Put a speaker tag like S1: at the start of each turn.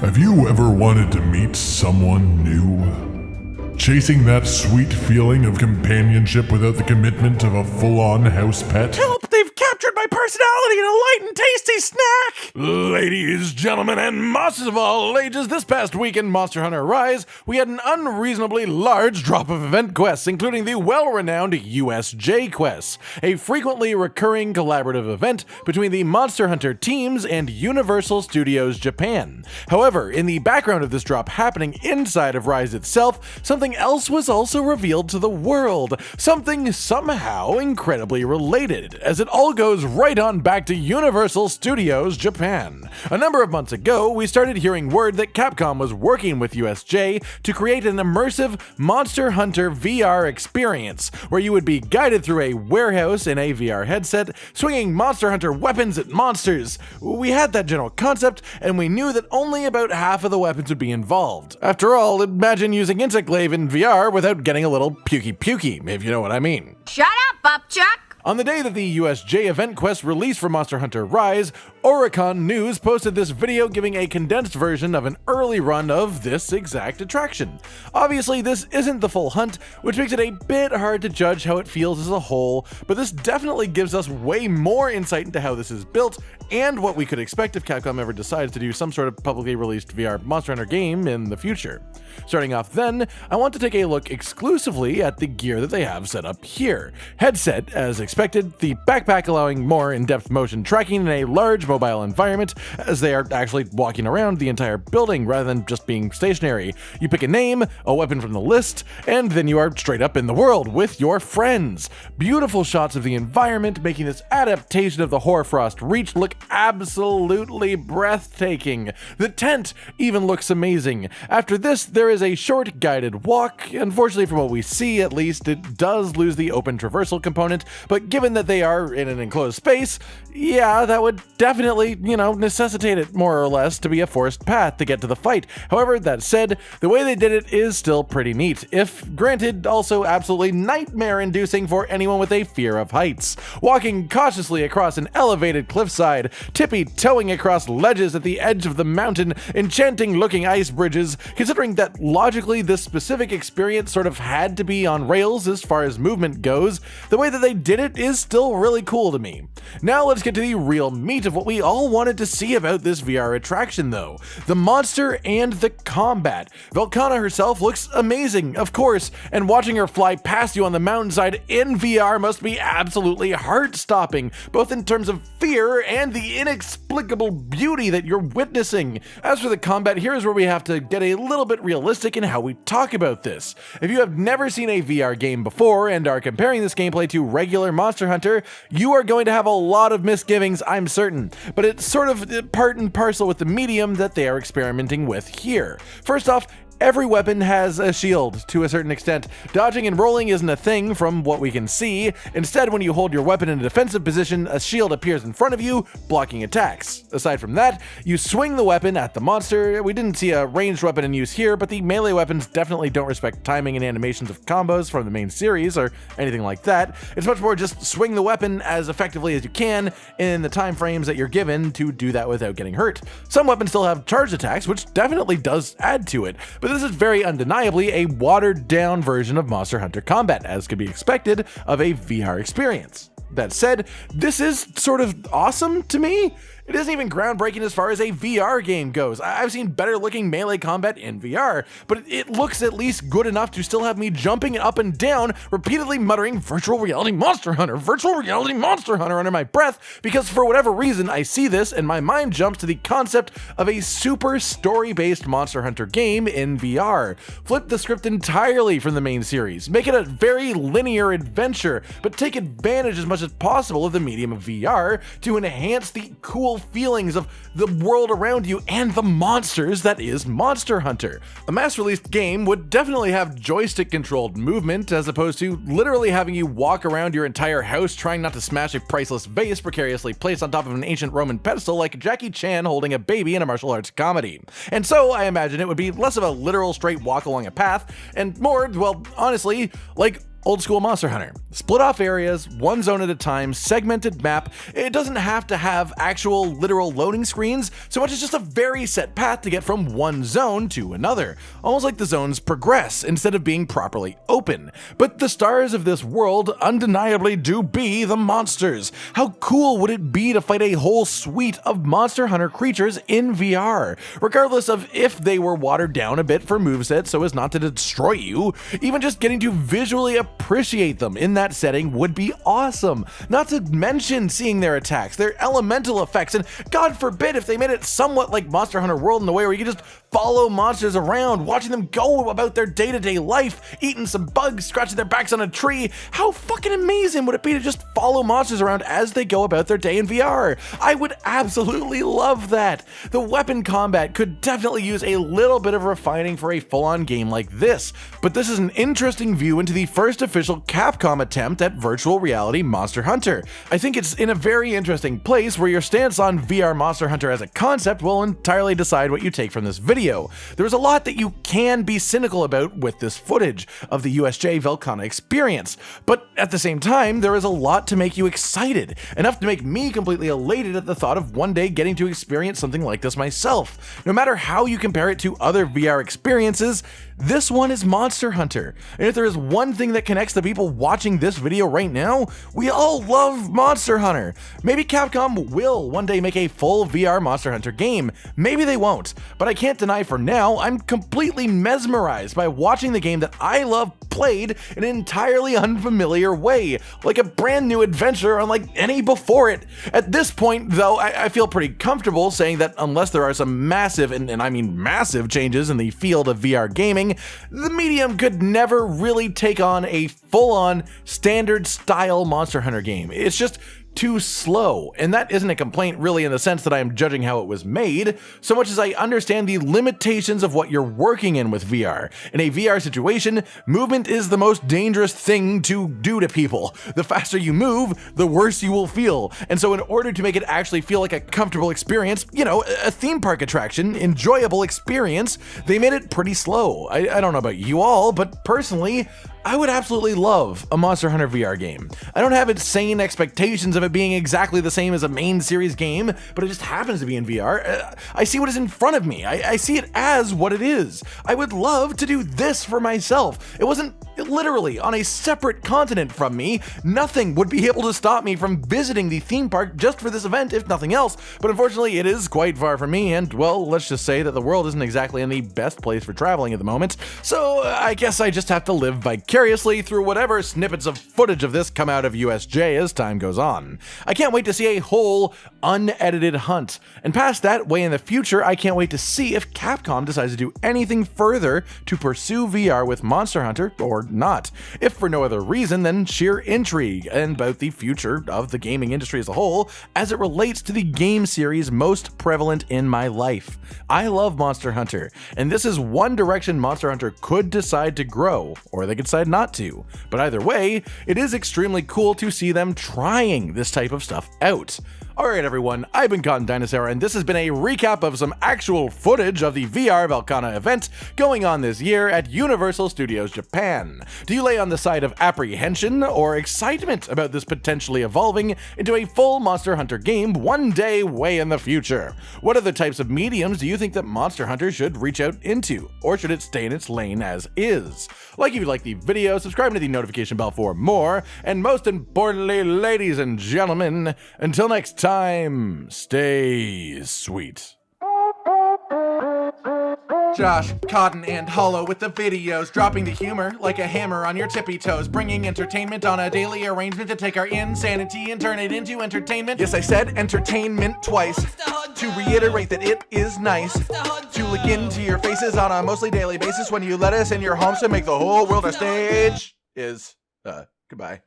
S1: Have you ever wanted to meet someone new? Chasing that sweet feeling of companionship without the commitment of a full-on house pet?
S2: Help! They've captured my personality in a light and tasty snack! Ladies, gentlemen, and monsters of all ages, this past week in Monster Hunter Rise, we had an unreasonably large drop of event quests, including the well-renowned USJ quests, a frequently recurring collaborative event between the Monster Hunter teams and Universal Studios Japan. However, in the background of this drop happening inside of Rise itself, something else was also revealed to the world, something somehow incredibly related, as it all goes right on back to Universal Studios Japan. A number of months ago, we started hearing word that Capcom was working with USJ to create an immersive Monster Hunter VR experience, where you would be guided through a warehouse in a VR headset, swinging Monster Hunter weapons at monsters. We had that general concept, and we knew that only about half of the weapons would be involved. After all, imagine using Insectglaive in VR without getting a little pukey, if you know what I mean.
S3: Shut up, Upchuck!
S2: On the day that the USJ event quest released for Monster Hunter Rise, Oricon News posted this video giving a condensed version of an early run of this exact attraction. Obviously, this isn't the full hunt, which makes it a bit hard to judge how it feels as a whole, but this definitely gives us way more insight into how this is built and what we could expect if Capcom ever decides to do some sort of publicly released VR Monster Hunter game in the future. Starting off then, I want to take a look exclusively at the gear that they have set up here. Headset, as expected, the backpack allowing more in-depth motion tracking in a large mobile environment, as they are actually walking around the entire building rather than just being stationary. You pick a name, a weapon from the list, and then you are straight up in the world with your friends. Beautiful shots of the environment, making this adaptation of the Hoarfrost Reach look absolutely breathtaking. The tent even looks amazing. After this, there is a short guided walk. Unfortunately, from what we see at least, it does lose the open traversal component, but given that they are in an enclosed space, yeah, that would definitely, necessitate it more or less to be a forced path to get to the fight. However, that said, the way they did it is still pretty neat, if granted also absolutely nightmare-inducing for anyone with a fear of heights. Walking cautiously across an elevated cliffside, tippy-toeing across ledges at the edge of the mountain, enchanting-looking ice bridges, considering that logically this specific experience sort of had to be on rails as far as movement goes, the way that they did it is still really cool to me. Now let's get to the real meat of what we all wanted to see about this VR attraction though. The monster and the combat. Velkhana herself looks amazing, of course, and watching her fly past you on the mountainside in VR must be absolutely heart-stopping, both in terms of fear and the inexplicable beauty that you're witnessing. As for the combat, here's where we have to get a little bit realistic in how we talk about this. If you have never seen a VR game before and are comparing this gameplay to regular Monster Hunter, you are going to have a lot of misgivings, I'm certain, but it's sort of part and parcel with the medium that they are experimenting with here. First off, every weapon has a shield to a certain extent. Dodging and rolling isn't a thing from what we can see. Instead, when you hold your weapon in a defensive position, a shield appears in front of you, blocking attacks. Aside from that, you swing the weapon at the monster. We didn't see a ranged weapon in use here, but the melee weapons definitely don't respect timing and animations of combos from the main series or anything like that. It's much more just swing the weapon as effectively as you can in the time frames that you're given to do that without getting hurt. Some weapons still have charged attacks, which definitely does add to it, but this is very undeniably a watered-down version of Monster Hunter combat, as could be expected of a VR experience. That said, this is sort of awesome to me. It isn't even groundbreaking as far as a VR game goes. I've seen better looking melee combat in VR, but it looks at least good enough to still have me jumping up and down, repeatedly muttering virtual reality Monster Hunter under my breath, because for whatever reason I see this and my mind jumps to the concept of a super story-based Monster Hunter game in VR. Flip the script entirely from the main series, make it a very linear adventure, but take advantage as much as possible of the medium of VR to enhance the cool feelings of the world around you and the monsters that is Monster Hunter. A mass-released game would definitely have joystick-controlled movement as opposed to literally having you walk around your entire house trying not to smash a priceless vase precariously placed on top of an ancient Roman pedestal like Jackie Chan holding a baby in a martial arts comedy. And so I imagine it would be less of a literal straight walk along a path and more, well, honestly, like Old school Monster Hunter. Split off areas, one zone at a time, segmented map. It doesn't have to have actual literal loading screens, so much as just a very set path to get from one zone to another. Almost like the zones progress instead of being properly open. But the stars of this world undeniably do be the monsters. How cool would it be to fight a whole suite of Monster Hunter creatures in VR? Regardless of if they were watered down a bit for movesets so as not to destroy you, even just getting to visually appreciate them in that setting would be awesome. Not to mention seeing their attacks, their elemental effects, and God forbid if they made it somewhat like Monster Hunter World in the way where you can just follow monsters around, watching them go about their day-to-day life, eating some bugs, scratching their backs on a tree. How fucking amazing would it be to just follow monsters around as they go about their day in VR? I would absolutely love that. The weapon combat could definitely use a little bit of refining for a full-on game like this, but this is an interesting view into the first official Capcom attempt at virtual reality Monster Hunter. I think it's in a very interesting place where your stance on VR Monster Hunter as a concept will entirely decide what you take from this video. There is a lot that you can be cynical about with this footage of the USJ Velkhana experience, but at the same time, there is a lot to make you excited, enough to make me completely elated at the thought of one day getting to experience something like this myself. No matter how you compare it to other VR experiences, this one is Monster Hunter, and if there is one thing that connects the people watching this video right now, we all love Monster Hunter. Maybe Capcom will one day make a full VR Monster Hunter game, maybe they won't, but I can't deny for now I'm completely mesmerized by watching the game that I love played in an entirely unfamiliar way, like a brand new adventure unlike any before it. At this point, though, I feel pretty comfortable saying that unless there are some massive, and I mean massive changes in the field of VR gaming, the medium could never really take on a full-on standard style Monster Hunter game. It's just too slow, and that isn't a complaint really in the sense that I am judging how it was made, so much as I understand the limitations of what you're working in with VR. In a VR situation, movement is the most dangerous thing to do to people. The faster you move, the worse you will feel, and so in order to make it actually feel like a comfortable experience, you know, a theme park attraction, enjoyable experience, they made it pretty slow. I don't know about you all, but personally, I would absolutely love a Monster Hunter VR game. I don't have insane expectations of it being exactly the same as a main series game, but it just happens to be in VR. I see what is in front of me. I see it as what it is. I would love to do this for myself. It wasn't literally on a separate continent from me. Nothing would be able to stop me from visiting the theme park just for this event, if nothing else. But unfortunately, it is quite far from me, and well, let's just say that the world isn't exactly in the best place for traveling at the moment. So I guess I just have to live vicariously through whatever snippets of footage of this come out of USJ as time goes on. I can't wait to see a whole unedited hunt. And past that, way in the future, I can't wait to see if Capcom decides to do anything further to pursue VR with Monster Hunter or not. If for no other reason than sheer intrigue and about the future of the gaming industry as a whole as it relates to the game series most prevalent in my life. I love Monster Hunter, and this is one direction Monster Hunter could decide to grow, or they could decide not to. But either way, it is extremely cool to see them trying this type of stuff out. Alright everyone, I've been Cotton Dinosaur, and this has been a recap of some actual footage of the VR Velkhana event going on this year at Universal Studios Japan. Do you lay on the side of apprehension or excitement about this potentially evolving into a full Monster Hunter game one day way in the future? What other types of mediums do you think that Monster Hunter should reach out into, or should it stay in its lane as is? Like if you like the video, subscribe to the notification bell for more, and most importantly, ladies and gentlemen, until next time, stay sweet. Josh, Cotton, and Hollow with the videos, dropping the humor like a hammer on your tippy toes, bringing entertainment on a daily arrangement to take our insanity and turn it into entertainment. Yes, I said entertainment twice, to reiterate that it is nice to look into your faces on a mostly daily basis when you let us in your homes to make the whole world a stage. Goodbye.